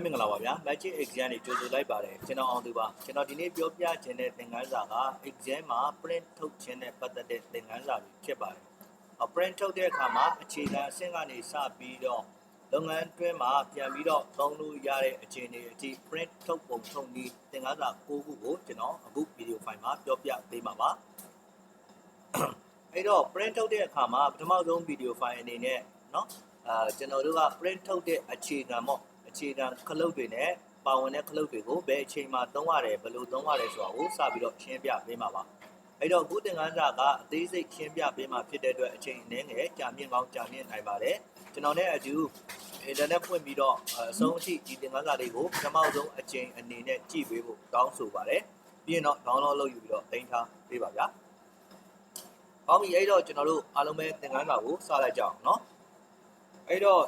မင်္ဂလာပါဗျာ Magic Exam တွေကြိုဆိုလိုက်ပါတယ်ကျွန်တော်အောင်သူပါကျွန်တော်ဒီနေ့ပြောပြခြင်းတဲ့သင်ခန်းစာက Exam မှာ print ထုတ်ခြင်းနဲ့ပတ်သက်တဲ့သင်ခန်းစာတွေဖြစ်ပါတယ်print ထုတ်တဲ့အခါမှာအခြေခံအဆင့်ကနေစပြီးတော့လုပ်ငန်းတွင်းမှာပြန်ပြီးတော့သုံးလို့ရတဲ့အခြေအနေအထိ print ထုတ်ပုံထုတ်နည်းသင်ခန်းစာ9ခုကိုကျွန်တော်အခု video file မှာပြောပြပေးမှာပါအဲ့တော့ print ထုတ်တဲ့အခါမှာပထမဆုံး video file အနေနဲ့เนาะကျွန်တော်တို့က print ထုတ်တဲ့အခြေခံပေါ့အခြေခံခလုတ်တွေနဲ့ပါဝင်တဲ့ခလုတ်တွေကိုဘယ်အချိန်မှာသုံးရတယ်ဘယ်လိုသုံးရတယ်ဆိုတာကိုစပြီးတော့ရှင်းပြပေးမှာပါအဲ့တော့အခုသင်ခန်းစာကအသေးစိတ်ရှင်းပြပေးမှာဖြစ်တဲ့အတွက်အချိန်အနည်းငယ်ကြာမြင့်ကောင်းကြာမြင့်နိုင်ပါတယ်ကျွန်တော်နဲ့အတူအင်တာနက်ဖွင့်ပြီးတော့အဆုံးအထိဒီသင်ခန်းစာလေးကိုပထမဆုံးအချိန်အနေနဲ့ကြည့်ပေးဖို့တောင်းဆိုပါတယ်ပြီးရင်တော့ download လုပ်ယူပြီးတော့တင်ထားပေးပါဗျာဟောပြီအဲ့တော့ကျွန်တော်တို့အားလုံးပဲသင်ခန်းစာကိုစလိုက်ကြအောင်เนาะအဲ့တော့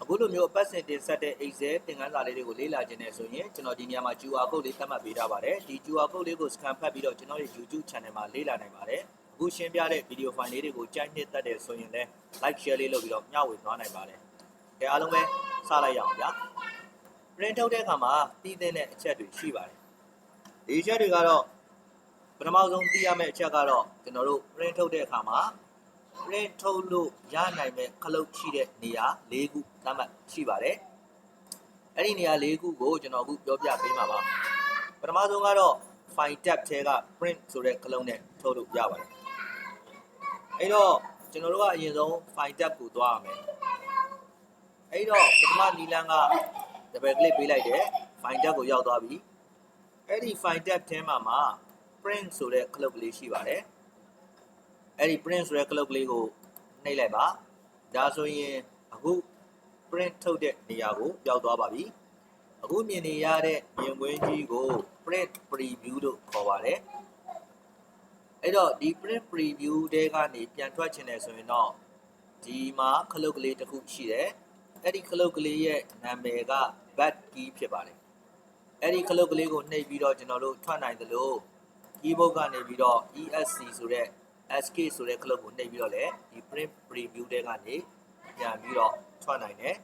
အခုလိုမျိုးအပတ်စဉ်တင်ဆက်တဲ့ Excel သင်ခန်းစာလေးတွေကိုလေ့လာခြင်းနဲ့ဆိုရင်ကျွန်တော်ဒီနေရာမှာ QR code လေးသတ်မှတ်ပေးထားပါတယ်ဒီ QR code လေးကို scan ဖတ်ပြီးတော့ကျွန်တော်ရဲ့ YouTube channel မှာလေ့လာနိုင်ပါတယ်အခုရှင်းပြတဲ့ video file လေးတွေကိုကြိုက်နှစ်သက်တယ်ဆိုရင်လည်း like share လေးလုပ်ပြီးတော့မျှဝေသွားနိုင်ပါတယ်ကြည့်အားလုံးပဲစလိုက်ရအောင်ဗျာ print ထုတ်တဲ့အခါမှာသိတဲ့အချက်တွေရှိပါတယ်ဒီအချက်တွေကတော့ပထမဆုံးသိရမယ့်အချက်ကတော့ကျွန်တော်တို့ print ထုတ်တဲ့အခါမှာprint ထုတ်လို့ရနိုင်မဲ့ခလုတ်ရှိတဲ့နေရာ၄ခုသတ်မှတ်ရှိပါတယ်အဲ့ဒီနေရာ၄ခုကိုကျွန်တော်အခုပြောပြပေးမှာပါပထမဆုံးကတော့ file tab ထဲက print ဆိုတဲ့ခလုတ်နဲ့ထုတ်လို့ရပါတယ်အဲ့တော့ကျွန်တော်တို့ကအရင်ဆုံး file tab ကိုသွားရမယ်အဲ့တော့ပထမနီလန်းက double click ပေးလိုက်တယ် file tab ကိုရောက်သွားပြီအဲ့ဒီ file tab ထဲမှာ print ဆိုတဲ့ခလုတ်ကလေးရှိပါတယ်အဲ့ဒီ print ဆိုတဲ့ clock လေးကိုနှိပ်လိုက်ပါဒါဆိုရင်အခု print ထုတ်တဲ့နေရာကိုရောက်သွားပါပြီအခုမြင်နေရတဲ့မြင်ကွင်းကြီးကို print preview လို့ခေါ်ပါတယ်အဲ့တော့ဒီ print preview တဲကနေပြန်ထွက်ချင်တယ်ဆိုရင်တော့ဒီမှာ clock ကလေးတစ်ခုရှိတယ်အဲ့ဒီ clock ကလေးရဲ့နာမည်က back key ဖြစ်ပါတယ်အဲ့ဒီ clock ကလေးကိုနှိပ်ပြီးတော့ကျွန်တော်တို့ထွက်နိုင်သလို keyboard ကနေပြီးတော့ ESC ဆိုတဲ့SK ဆိုတဲ့ clock ကိုနှိပ်ပြီးတော့လည်းဒီ print preview တဲကနေပြန်ပြီးတော့ထွက်နိုင်တယ်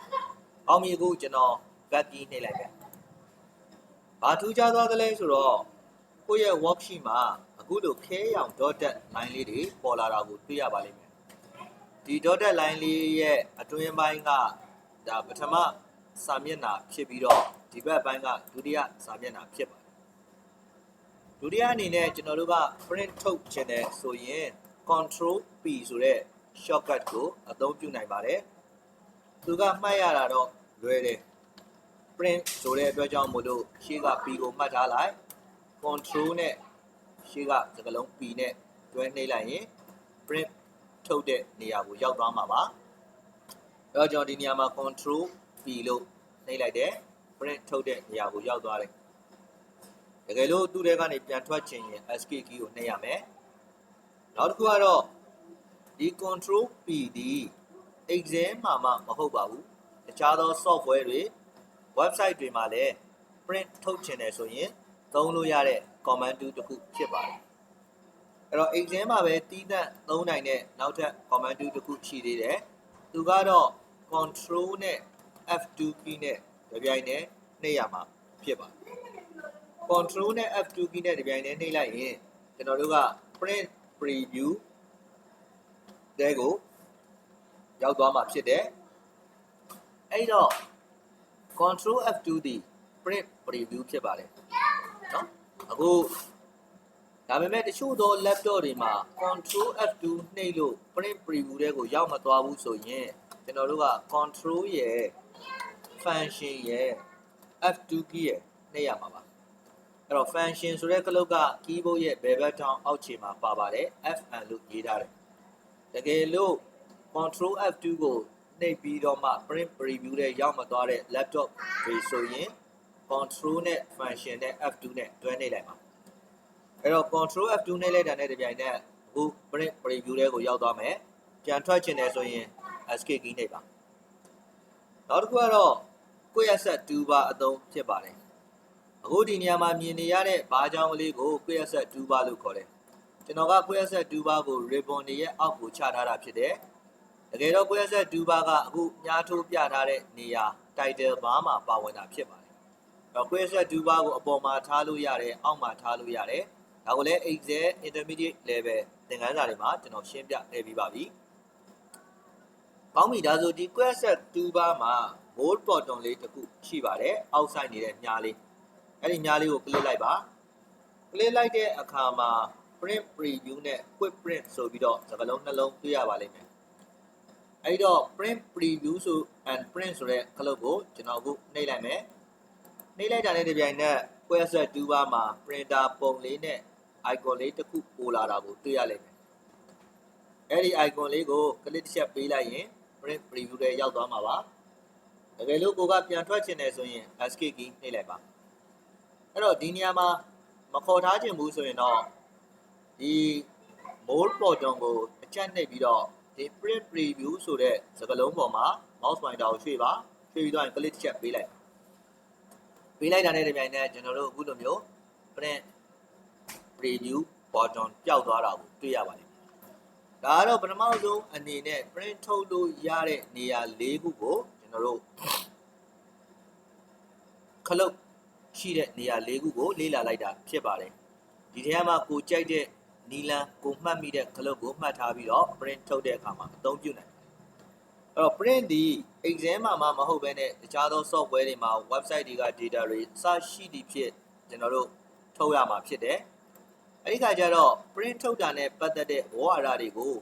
။အောင်မြင်အခုကျွန်တော် back key နှိပ်လိုက်တယ်။ဘာထူးခြားသွားသလဲဆိုတော့ကိုယ့်ရဲ့ worksheet မှာအခုလိုခဲရောင် dotted line လေးတွေပေါ်လာတာကိုတွေ့ရပါလိမ့်မယ်။ဒီ dotted line လေးရဲ့အတွင်းပိုင်းကဒါပထမစာမျက်နှာဖြစ်ပြီးတော့ဒီဘက်ပိုင်းကဒုတိယစာမျက်နှာဖြစ်ပါတယ်ဒုတိယအနေနဲ့ကျွန်တော်တို့က print ထုတ်ခြင်းနဲ့ဆိုရင် control P ဆိုတဲ့ shortcut ကိုအသုံးပြုနိုင်ပါတယ်သူကမှတ်ရတာတော့လွယ်တယ် print ဆိုတဲ့အတွက်ကြောင့်မို့လို့ရှေ့က P ကိုမှတ်ထားလိုက် control နဲ့ရှေ့ကစကားလုံး P နဲ့တွဲနှိပ်လိုက်ရင် print ထုတ်တဲ့နေရာကိုရောက်သွားမှာပါအဲ့တော့ကျွန်တော်ဒီနေရာမှာ control P လို့နှိပ်လိုက်တယ် print ထုတ်တဲ့နေရာကိုရောက်သွားတယ်တကယ်လို့သူ့ထဲကနေပြန်ထွက်ချင်ရင် escape key ကိုနှိပ်ရမယ်နောက်တစ်ခုကတော့ဒီ control P ဒီ exam မှာမှမဟုတ်ပါဘူးတခြားသော software တွေ website တွေမှာလည်း print ထုတ်ချင်တယ်ဆိုရင်သုံးလို့ရတဲ့ command တစ်ခုဖြစ်ပါတယ်အဲ့တော့ exam မှာပဲတီးသန့်သုံးနိုင်တဲ့နောက်ထပ် command တစ်ခုရှိသေးတယ်သူကတော့ control နဲ့ F2 key နဲ့ကြပြိုင်နဲ့နှိပ်ရမှာဖြစ်ပါတယ်control နဲ့ F2 key နဲ့ဒီပြိုင်နဲ့နှိပ်လိုက်ရင်ကျွန်တော်တို့က print preview တဲကိုရောက်သွားမှာဖြစ်တယ်အဲ့တော့ control F2 ဒီ print preview ဖြစ်ပါတယ်เนาะအခုဒါပေမဲ့တချို့သော laptop တွေမှာ control F2 နှိပ်လို့ print preview တဲကိုရောက်မသွားဘူးဆိုရင်ကျွန်တော်တို့က control ရဲ့ function ရဲ့ F2 key ရဲ့နှိပ်ရမှာပါအဲ့တော့ function ဆိုတဲ့ clock က keyboard ရဲ့ဘယ်ဘက်ထောင်အောက်ခြေမှာပါပါတယ် FN လို့ရေးထားတယ်တကယ်လို့ control F2 ကိုနှိပ်ပြီးတော့မှ print preview ထဲရောက်မသွားတဲ့ laptop တွေဆိုရင် control နဲ့ function နဲ့ F2 နဲ့တွဲနှိပ်လိုက်ပါအဲ့တော့ control F2 နှိပ်လိုက်တာနဲ့တပြိုင်နက်အခု print preview ထဲကိုရောက်သွားမယ်ပြန်ထွက်ချင်တယ်ဆိုရင် escape key နှိပ်ပါနောက်တစ်ခုကတော့ quick access toolbar အသုံးဖြစ်ပါတယ်အခုဒီနေရာမှာမြင်နေရတဲ့ဘားကြောင်းကလေးကို quick access toolbar လို့ခေါ်တယ်ကျွန်တော်က quick access toolbar ကို ribbon တွေရဲ့အောက်ကိုချထားတာဖြစ်တယ် တကယ်တော့ကိုယ့်ရဲ့2ပါးကအခုညာထိုးပြထားတဲ့နေရာ title bar မှာပါဝင်တာဖြစ်ပါတယ်။အဲ့တော့ကိုယ့်ရဲ့2ပါးကိုအပေါ်မှာထားလို့ရတယ်အောက်မှာထားလို့ရတယ်။ဒါကိုလည်း Excel intermediate level သင်ခန်းစာတွေမှာကျွန်တော်ရှင်းပြခဲ့ပြီးပါပြီ။ကောင်းပြီဒါဆိုဒီ question 2ပါးမှာ bold button လေးတစ်ခုရှိပါတယ်။အောက်ဆိုင်နေတဲ့မြားလေးအဲ့ဒီမြားလေးကို click လိုက်ပါ။ click လိုက်တဲ့အခါမှာ print preview နဲ့ quick print ဆိုပြီးတော့စကားလုံးနှလုံးတွေ့ရပါလိမ့်မယ်။အဲ့တော့ print preview ဆို and print ဆိုတဲ့ခလုတ်ကိုကျွန်တော်အခုနှိပ်လိုက်မယ်။နှိပ်လိုက်တာနဲ့တပြိုင်နက် question 2ပါးမှာ printer ပုံလေးနဲ့ icon လေးတစ်ခုပေါ်လာတာကိုတွေ့ရလိမ့်မယ်။အဲ့ဒီ icon လေးကို click တစ်ချက်ပေးလိုက်ရင် print preview ထဲရောက်သွားမှာပါ။တကယ်လို့ကိုကပြန်ထွက်ချင်တယ်ဆိုရင် escape key နှိပ်လိုက်ပါ။အဲ့တော့ဒီနေရာမှာမခေါ်ထားခြင်းဘူးဆိုရင်တော့ဒီ bold button ကိုအချက်နှိပ်ပြီးတော့ဒီ print preview ဆိုတဲ့စကားလုံးပေါ်မှာ mouse pointer ကိုရွှေ့ပါရွှေ့ပြီးတော့ click တစ်ချက်ပေးလိုက်တာနဲ့တပြိုင်နက်ကျွန်တော်တို့အခုလိုမျိုး print preview button ပျောက်သွားတာကိုတွေ့ရပါတယ်။ဒါကတော့ပထမဆုံးအနေနဲ့ print ထုတ်လို့ရတဲ့နေရာ၄ခုကိုကျွန်တော်တို့ခလုတ်ရှိတဲ့နေရာ၄ခုကိုလေ့လာလိုက်တာဖြစ်ပါတယ်။ဒီထဲမှာကိုကြိုက်တဲ့နီလန်ကိုမှတ်မိတဲ့ခလုတ်ကိုမှတ်ထားပြီးတော့ print ထုတ်တဲ့အခါမှာအသုံးပြုနိုင်တယ်။အဲ့တော့ print ဒီ exam မှာမဟုတ်ဘဲနဲ့တခြားသော software တွေမှာ website တွေက data တွေစရှိသည့်ဖြစ်ကျွန်တော်တို့ထုတ်ရမှာဖြစ်တယ်။အဲဒီခါကျတော့ print ထုတ်တာနဲ့ပတ်သက်တဲ့ဝါဒတွေကို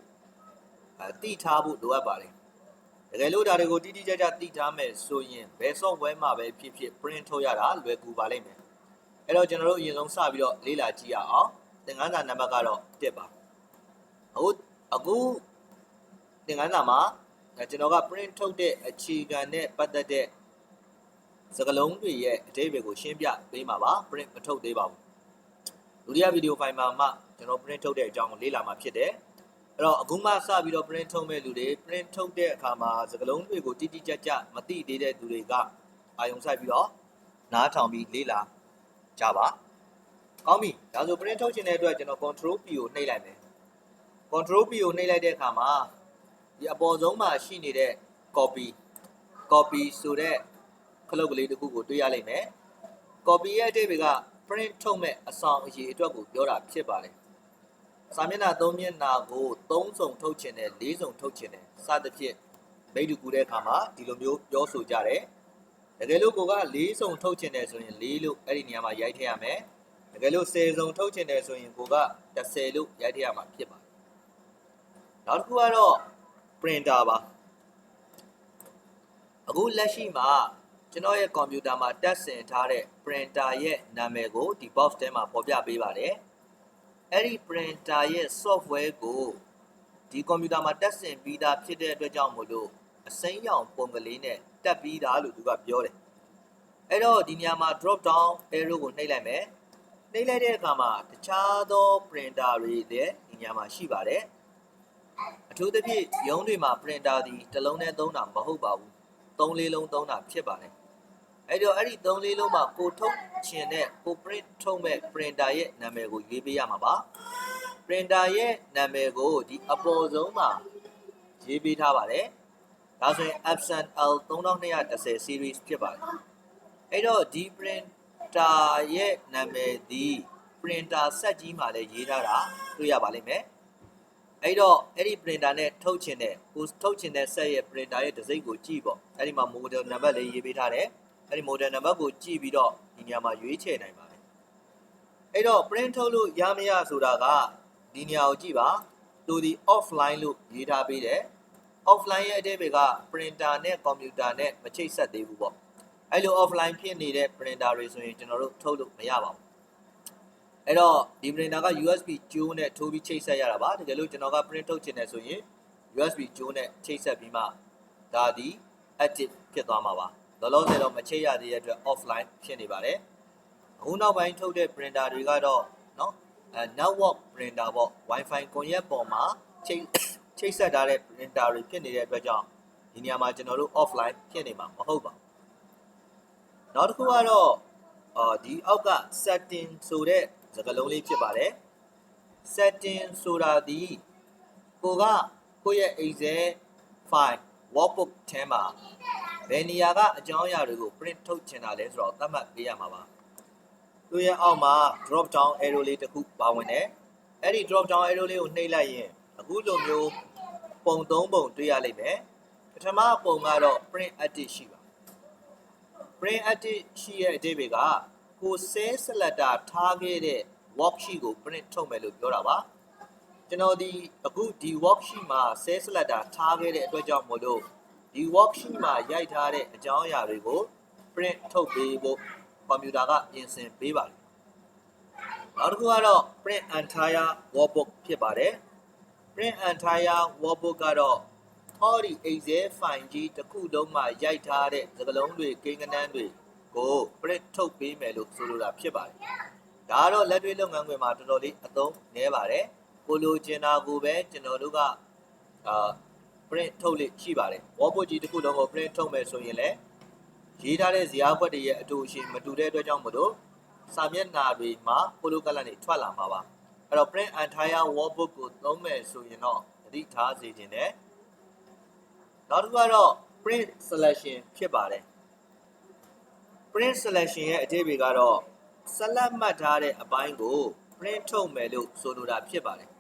သိထားဖို့လိုအပ်ပါတယ်။တကယ်လို့ဒါတွေကိုတိတိကျကျသိထားမယ်ဆိုရင်ဘယ် software မှာပဲဖြစ်ဖြစ် print ထုတ်ရတာလွယ်ကူပါလိမ့်မယ်။အဲ့တော့ကျွန်တော်တို့အရင်ဆုံးစပြီးတော့လေ့လာကြည့်ရအောင်။သင်ခန်းစာနံပါတ်ကတော့1ပါအခုသင်ခန်းစာမှာကျွန်တော်က print ထုတ်တဲ့အခြေခံနဲ့ပတ်သက်တဲ့စကားလုံးတွေရဲ့အဓိပ္ပာယ်ကိုရှင်းပြပေးမှာပါ print မထုတ်သေးပါဘူးဒုတိယဗီဒီယိုဖိုင်မှာမှကျွန်တော် print ထုတ်တဲ့အကြောင်းကိုလေ့လာမှာဖြစ်တယ်အဲ့တော့အခုမှစပြီးတော့ print ထုတ်မဲ့လူတွေ print ထုတ်တဲ့အခါမှာစကားလုံးတွေကိုတိတိကျကျမသိသေးတဲ့သူတွေကအာရုံစိုက်ပြီးတော့နားထောင်ပြီးလေ့လာကြပါကောင်းပြီဒါဆို print ထုတ်ခြင်းတဲ့အတွက်ကျွန်တော် control P ကိုနှိပ်လိုက်မယ် control P ကိုနှိပ်လိုက်တဲ့အခါမှာဒီအပေါ်ဆုံးမှာရှိနေတဲ့ copy ဆိုတဲ့ခလုတ်ကလေးတစ်ခုကိုတွေ့ရလိမ့်မယ် copy ရဲ့အဓိပ္ပာယ်က print ထုတ်မဲ့အဆောင်အရေးအတွက်ကိုပြောတာဖြစ်ပါတယ်စာမျက်နှာ3မျက်နှာကို3စုံထုတ်ခြင်းနဲ့4စုံထုတ်ခြင်းနဲ့စသဖြင့်မိတ်တူကူတဲ့အခါမှာဒီလိုမျိုးပြောဆိုကြတယ်တကယ်လို့ကိုက4စုံထုတ်ခြင်းနဲ့ဆိုရင်4လို့အဲ့ဒီနေရာမှာရိုက်ထည့်ရမယ်တကယ်လို့10စုံထုတ်ခြင်းနဲ့ဆိုရင်ကိုက10လို့ရိုက်ထည့်ရမှာဖြစ်ပါတယ်နောက်တစ်ခုကတော့ printer ပါအခုလက်ရှိမှာကျွန်တော်ရဲ့ကွန်ပျူတာမှာတက်ဆင်ထားတဲ့ printer ရဲ့နာမည်ကိုဒီ box ထဲမှာပေါ်ပြပေးပါတယ်အဲ့ဒီ printer ရဲ့ software ကိုဒီကွန်ပျူတာမှာတက်ဆင်ပြီးသားဖြစ်တဲ့အတွက်ကြောင့်မို့လို့အစိမ်းရောင်ပုံကလေးနဲ့တက်ပြီးသားလို့သူကပြောတယ်အဲ့တော့ဒီနေရာမှာ drop down arrow ကိုနှိပ်လိုက်မယ်နှိပ်လိုက်တဲ့အခါမှာတခြားသော printer တွေလည်းဒီနေရာမှာရှိပါတယ်အထူးသဖြင့်ရုံးတွေမှာ printer ဒီတစ်လုံးနဲ့သုံးတာမဟုတ်ပါဘူး3-4လုံးသုံးတာဖြစ်ပါတယ်အဲ့တော့အဲ့ဒီ3-4လုံးမှာကိုထုတ်ချင်တဲ့ကို print ထုတ်မဲ့ printer ရဲ့နာမည်ကိုရွေးပေးရမှာပါ printer ရဲ့နာမည်ကိုဒီအပေါ်ဆုံးမှာရေးပေးထားပါတယ်ဒါဆိုရင် Epson L3210 series ဖြစ်ပါတယ်အဲ့တော့ဒီ printer ရဲ့နာမည်ဒီ printer ဆက်ကြီးမှာလည်းရေးထားတာတွေ့ရပါလိမ့်မယ်အဲ့တော့အဲ့ဒီ printer နဲ့ထုတ်ချင်တဲ့ကိုထုတ်ချင်တဲ့ဆက်ရဲ့ printer ရဲ့တံဆိပ်ကိုကြည့်ပေါ့အဲ့ဒီမှာ model number လေးရေးပေးထားတယ်အဲ့ဒီ model number ကိုကြည့်ပြီးတော့ဒီနေရာမှာရွေးချယ်နိုင်ပါတယ်အဲ့တော့ print ထုတ်လို့ရမရဆိုတာကဒီနေရာကိုကြည့်ပါသူဒီ offline လို့ရေးထားပေးတယ် offline ရဲ့အဓိပ္ပာယ်က printer နဲ့ computer နဲ့မချိတ်ဆက်သေးဘူးပေါ့အဲ့လို offline ဖြစ်နေတဲ့ printer တွေဆိုရင်ကျွန်တော်တို့ထုတ်လို့မရပါဘူးအဲ့တော့ဒီ printer က USB ကြိုးနဲ့ထိုးပြီးချိတ်ဆက်ရတာပါတကယ်လို့ကျွန်တော်က print ထုတ်ချင်တယ်ဆိုရင် USB ကြိုးနဲ့ချိတ်ဆက်ပြီးမှဒါဒီ active ဖြစ်သွားမှာပါလောလောဆယ်တော့မချိတ်ရသေးတဲ့အတွက် offline ဖြစ်နေပါတယ်အခုနောက်ပိုင်းထုတ်တဲ့ printer တွေကတော့เนาะnetwork printer ပေါ့ Wi-Fi ကွန်ရက်ပေါ်မှာချိတ်ဆက်ထားတဲ့ printer တွေဖြစ်နေတဲ့အတွက်ကြောင့်ဒီနေရာမှာကျွန်တော်တို့ offline ဖြစ်နေမှာမဟုတ်ပါဘူးနောက်တစ်ခုကတော့ဒီအောက်က setting ဆိုတဲ့စကားလုံးလေးဖြစ်ပါတယ် setting ဆိုတာဒီကိုယ့်ရဲ့ Excel file workbook ထဲမှာဘယ်နေရာကအကြောင်းအရာတွေကို print ထုတ်ချင်တာလဲဆိုတော့သတ်မှတ်ပေးရမှာပါသူရဲ့အောက်မှာ drop down arrow လေးတစ်ခုပါဝင်တယ်အဲ့ဒီ drop down arrow လေးကိုနှိပ်လိုက်ရင်အခုလိုမျိုးပုံ3ပုံတွေ့ရလိမ့်မယ်ပထမပုံကတော့ print edit ရှိပါ print edit ရှိရဲ့အဓိပ္ပာယ်ကကို cell selector ထားခဲ့တဲ့ worksheet ကို print ထုတ်မယ်လို့ပြောတာပါကျွန်တော်ဒီအခုဒီ worksheet မှာ cell selector ထားခဲ့တဲ့အတွက်ကြောင့်မို့လို့ဒီ worksheet မှာရိုက်ထားတဲ့အကြောင်းအရာတွေကို print ထုတ်ပေးဖို့ကွန်ပျူတာကပြင်ဆင်ပေးပါတယ်နောက်တစ်ခုကတော့ print entire workbook ဖြစ်ပါတယ် print entire workbook ကတော့ဟောဒီ Excel file ကြီးတစ်ခုလုံးမှာရိုက်ထားတဲ့စကားလုံးတွေကိန်းဂဏန်းတွေကို print ထုတ်ပေးမယ်လို့ဆိုလိုတာဖြစ်ပါတယ်ဒါကတော့လက်တွေ့လုပ်ငန်းခွင်မှာတော်တော်လေးအသုံးနည်းပါတယ်ကိုလိုချင်တာကိုပဲကျွန်တော်တို့ကprint ထုတ်လိရှိပါတယ် workbook ကြီးတစ်ခုလုံးကို print ထုတ်မယ်ဆိုရင်လည်းရေးထားတဲ့ဇယားကွက်တွေရဲ့အတူအရှိမတူတဲ့အတွက်ကြောင့်မို့လို့စာမျက်နှာတွေမှာပိုလိုကလန်တွေထွက်လာမှာပါအဲ့တော့ print entire workbook ကိုသုံးမယ်ဆိုရင်တော့သတိထားစေချင်တယ်နောက်တစ်ခုကတော့ print selection ဖြစ်ပါတယ် print selection ရဲ့အဓိပ္ပာယ်ကတော့ဆက်လက်မှတ်ထားတဲ့အပိုင်းကို print ထုတ်မယ်လို့ဆိုလိုတာဖြစ်ပါတယ်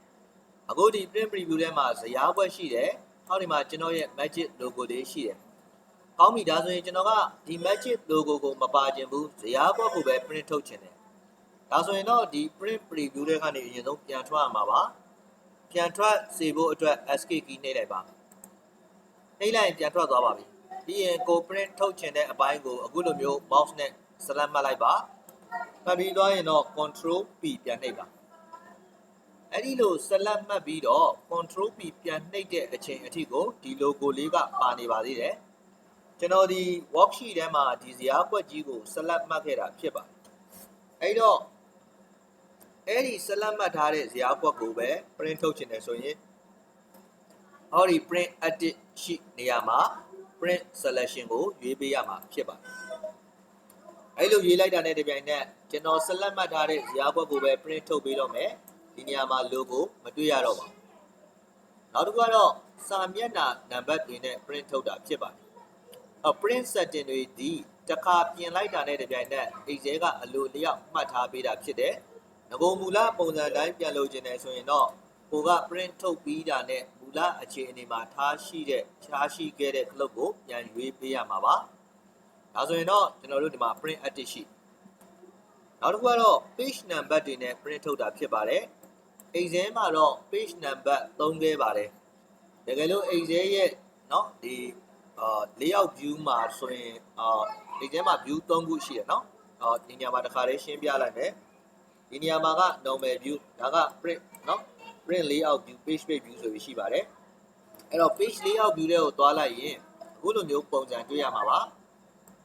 အခုဒီ print preview ထဲမှာဇယားကွက်ရှိတယ်ဟောဒီမှာကျွန်တော်ရဲ့ magic logo လေးရှိတယ်ကောင်းပြီဒါဆိုရင်ကျွန်တော်ကဒီ magic logo ကိုမပါခြင်းဘူးဇယားကွက်ကိုပဲ print ထုတ်ခြင်းတယ်ဒါဆိုရင်တော့ဒီ print preview တွေကနေအရင်ဆုံးပြန်ထွက်ရမှာပါပြန်ထွက်စေဖို့အတွက် escape key နှိပ်လိုက်ပါနှိပ်လိုက်ရင်ပြန်ထွက်သွားပါပြီပြီးရင်ကို print ထုတ်ခြင်းတဲ့အပိုင်းကိုအခုလိုမျိုး mouse နဲ့ select မှတ်လိုက်ပါမှတ်ပြီးသွားရင်တော့ control P ပြန်နှိပ်ပါအဲ့ဒီလို select မှတ်ပြီးတော့ control P ပြန်နှိပ်တဲ့အချိန်အထိကိုဒီ logo လေးကပါနေပါသေးတယ်ကျွန်တော်ဒီ worksheet ထဲမှာဒီဇယားကွက်ကြီးကို select မှတ်ခဲ့တာဖြစ်ပါတယ်အဲ့တော့အဲ့ဒီ select မှတ်ထားတဲ့ဇယားကွက်ကိုပဲ print ထုတ်ချင်တယ်ဆိုရင်ဟောဒီ print edit ရှိနေရာမှာ print selection ကိုရွေးပေးရမှာဖြစ်ပါတယ်အဲ့လိုရွေးလိုက်တာနဲ့တပြိုင်နက်ကျွန်တော် select မှတ်ထားတဲ့ဇယားကွက်ကိုပဲ print ထုတ်ပေးတော့မယ်ဒီနေရာမှာ logo မတွေ့ရတော့ပါဘူးနောက်တစ်ခုကတော့စာမျက်နှာနံပါတ်တွေနဲ့ print ထုတ်တာဖြစ်ပါတယ်print setting တွေဒီတစ်ခါပြင်လိုက်တာနဲ့တပြိုင်နက် Excel ကအလိုလျောက်မှတ်ထားပေးတာဖြစ်တယ်ငကိုမူလပုံစံတိုင်းပြန်လုပ်ခြင်းနဲ့ဆိုရင်တော့ကိုက print ထုတ်ပြီးတာနဲ့မူလအခြေအနေမှာထားရှိခဲ့တဲ့ clock ကိုပြန်ရွေးပေးရမှာပါဒါဆိုရင်တော့ကျွန်တော်တို့ဒီမှာ print edit ရှိနောက်တစ်ခုကတော့ page number တွေနဲ့ print ထုတ်တာဖြစ်ပါတယ် Excel မှာတော့ page number သုံးခဲ့ပါတယ်တကယ်လို့ Excel ရဲ့เนาะဒီlayout view မှာဆိုရင်Excel မှာ view 3ခုရှိတယ်เนาะဒီနေရာမှာတစ်ခါလေးရှင်းပြလိုက်မယ်ဒီနေရာမှာက normal view ဒါက print เนาะ print layout view page view ဆိုပြီးရှိပါတယ်အဲ့တော့ page layout view တွေကိုသွားလိုက်ရင်အခုလိုမျိုးပုံစံတွေ့ရမှာပါ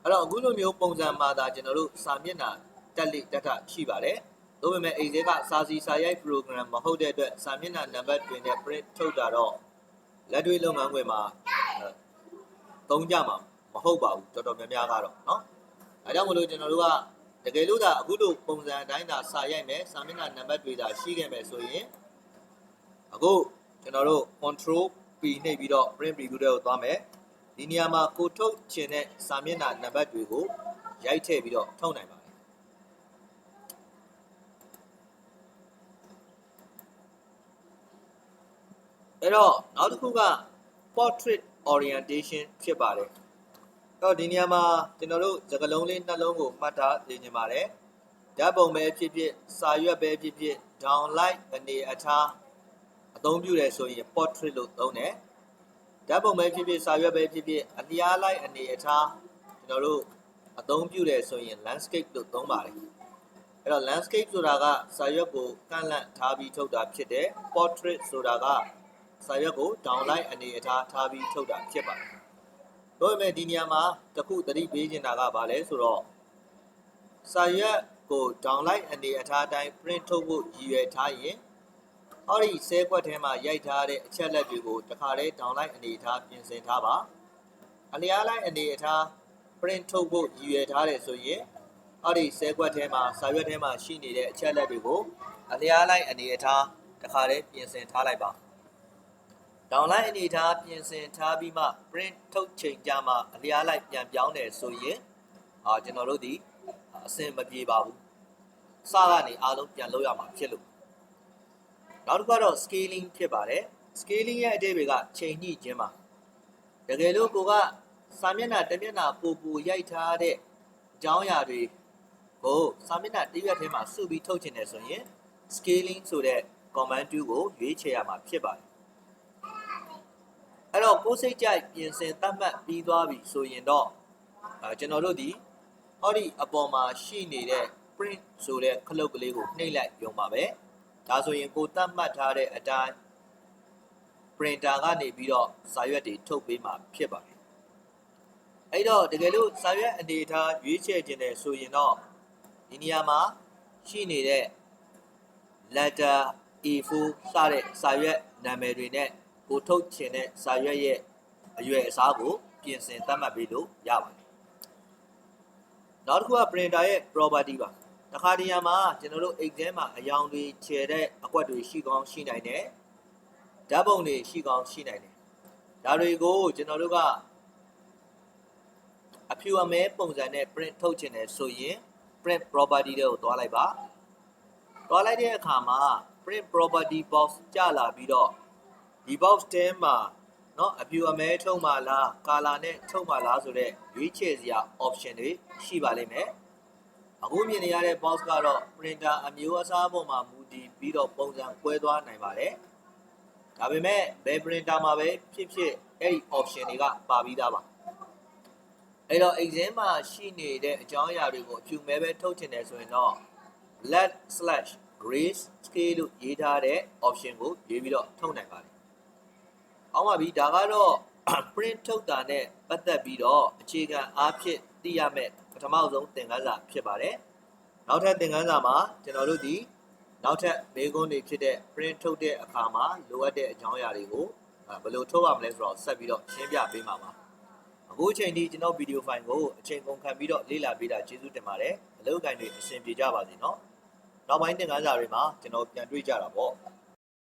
အဲ့တော့အခုလိုမျိုးပုံစံမှာဒါကျွန်တော်တို့စာမျက်နှာတက်လိတက်တာရှိပါတယ်ဒါပေမဲ့ Excel ကစာစီစာရိုက် program မဟုတ်တဲ့အတွက်စာမျက်နှာနံပါတ်တွေနဲ့ print ထုတ်တာတော့လက်တွေ့လုပ်ငန်းခွင်မှာသုံးကြမှာမဟုတ်ပါဘူးတော်တော်များများကတော့เนาะအဲကြောင့်မလို့ကျွန်တော်တို့ကတကယ်လို့ဒါအခုလိုပုံစံအတိုင်းသာစာရိုက်မယ်စာမျက်နှာနံပါတ်တွေသာရှိခဲ့မယ်ဆိုရင်အခုကျွန်တော်တို့ control P နှိပ်ပြီးတော့ print preview တွေကိုသွားမယ်ဒီနေရာမှာကိုထုတ်ချင်တဲ့စာမျက်နှာနံပါတ်တွေကိုရိုက်ထည့်ပြီးတော့ထုတ်နိုင်ပါတယ်အဲ့တော့နောက်တစ်ခုက portrait orientation ဖြစ်ပါတယ်အဲ့တော့ဒီနေရာမှာကျွန်တော်တို့စကားလုံးလေးနှလုံးကိုမှတ်ထားသိနေပါတယ်ဓာတ်ပုံပဲဖြစ်ဖြစ်စာရွက်ပဲဖြစ်ဖြစ် downlight အနေအထားအသုံးပြုတယ်ဆိုရင် portrait လို့သုံးတယ်ဓာတ်ပုံပဲဖြစ်ဖြစ်စာရွက်ပဲဖြစ်ဖြစ်အလျားလိုက်အနေအထားကျွန်တော်တို့အသုံးပြုတယ်ဆိုရင် landscape လို့သုံးပါတယ်အဲ့တော့ landscape ဆိုတာကစာရွက်ကိုကန့်လန့်ထားပြီးထုတ်တာဖြစ်တယ် portrait ဆိုတာကစာရွက်ကို downlight အနေအထားထားပြီးထုတ်တာဖြစ်ပါတယ်ဒါပေမဲ့ဒီနေရာမှာတခုသတိပေးချင်တာကဘာလဲဆိုတော့စာရွက်ကို downlight အနေအထားတိုင်း print ထုတ်ဖို့ရည်ရွယ်ထားရင်ဟောဒီဆဲကွက်ထဲမှာရိုက်ထားတဲ့အချက်လက်တွေကိုတခါတည်း downlight အနေအထားပြင်ဆင်ထားပါအလျားလိုက်အနေအထား print ထုတ်ဖို့ရည်ရွယ်ထားတယ်ဆိုရင်ဟောဒီဆဲကွက်ထဲမှာစာရွက်ထဲမှာရှိနေတဲ့အချက်လက်တွေကိုအလျားလိုက်အနေအထားတခါတည်းပြင်ဆင်ထားလိုက်ပါ downline အနေထားပြင်ဆင်ထားပြီးမှ print ထုတ်ချိန်ကြမှာအလျားလိုက်ပြန်ပြောင်းတယ်ဆိုရင်ကျွန်တော်တို့ဒီအဆင်မပြေပါဘူးစကနေအားလုံးပြန်လုပ်ရမှာဖြစ်လို့နောက်တစ်ခါတော့ scaling ဖြစ်ပါတယ် scaling ရဲ့အဓိပ္ပာယ်ကချိန်ညှိခြင်းပါတကယ်လို့ကိုကစာမျက်နှာတစ်မျက်နှာပို့ရိုက်ထားတဲ့အကြောင်းအရာတွေကိုစာမျက်နှာတစ်ရွက်ထဲမှာစုပြီးထုတ်ချင်တယ်ဆိုရင် scaling ဆိုတဲ့ command 2ကိုရွေးချယ်ရမှာဖြစ်ပါတယ်အဲ့တော့ကိုယ်စိတ်ကြိုက်ပြင်ဆင်သတ်မှတ်ပြီးသွားပြီဆိုရင်တော့ကျွန်တော်တို့ဒီဟောဒီအပေါ်မှာရှိနေတဲ့ print ဆိုတဲ့ခလုတ်ကလေးကိုနှိပ်လိုက်ရုံပါပဲဒါဆိုရင်ကိုသတ်မှတ်ထားတဲ့အတိုင်း printer ကနေပြီးတော့စာရွက်တွေထုတ်ပေးမှာဖြစ်ပါတယ်အဲ့တော့တကယ်လို့စာရွက်အနေထားရွေးချယ်ခြင်းတယ်ဆိုရင်တော့ဒီနေရာမှာရှိနေတဲ့ letter A4 စတဲ့စာရွက်နာမည်တွေနဲ့ကိုထုတ်ချင်တဲ့စာရွက်ရဲ့အရွယ်အစားကိုပြင်ဆင်သတ်မှတ်ပေးလို့ရပါတယ်နောက်တစ်ခုက printer ရဲ့ property ပါတခါတရံမှာကျွန်တော်တို့ exam မှာအယောင်တွေခြယ်တဲ့အကွက်တွေရှိကောင်းရှိနိုင်တယ်ဓာတ်ပုံတွေရှိကောင်းရှိနိုင်တယ်ဒါတွေကိုကျွန်တော်တို့ကအဖြူအမဲပုံစံနဲ့ print ထုတ်ချင်တယ်ဆိုရင် print property တွေကိုတွားလိုက်ပါတွားလိုက်တဲ့အခါမှာ print property box ကျလာပြီးတော့ဒီ box ထဲမှာเนาะအဖြူအမဲထုတ်မှလား color နဲ့ထုတ်မှလားဆိုတဲ့ရွေးချယ်စရာ option တွေရှိပါလိမ့်မယ်အခုမြင်နေရတဲ့ box ကတော့ printer အမျိုးအစားပေါ်မှာမူတည်ပြီးတော့ပုံစံကွဲသွားနိုင်ပါတယ်ဒါပေမဲ့ဘယ် printer မှာပဲဖြစ်ဖြစ်အဲ့ဒီ option တွေကပါပြီးသားပါအဲ့တော့ exam မှာရှိနေတဲ့အကြောင်းအရာတွေကိုအဖြူမဲပဲထုတ်ချင်တယ်ဆိုရင်တော့ black/grayscale လို့ရေးထားတဲ့ option ကိုရွေးပြီးတော့ထုတ်နိုင်ပါတယ်အောင်ပါပြီဒါကတော့ print ထုတ်တာနဲ့ပတ်သက်ပြီးတော့အခြေခံအားဖြင့်သိရမယ့်ပထမဆုံးသင်ခန်းစာဖြစ်ပါတယ်နောက်ထပ်သင်ခန်းစာမှာကျွန်တော်တို့ဒီနောက်ထပ်မေးခွန်းတွေဖြစ်တဲ့ print ထုတ်တဲ့အခါမှာလိုအပ်တဲ့အကြောင်းအရာတွေကိုဘယ်လိုထုတ်ရမလဲဆိုတော့ဆက်ပြီးတော့ရှင်းပြပေးမှာပါအခုအချိန်ဒီကျွန်တော်ဗီဒီယိုဖိုင်ကိုအချိန်ကုန်ခံပြီးတော့လေ့လာပေးတာကျေးဇူးတင်ပါတယ်အလုပ်ကိုင်တွေအဆင်ပြေကြပါစေနော်နောက်ပိုင်းသင်ခန်းစာတွေမှာကျွန်တော်ပြန်တွေ့ကြတာပေါ့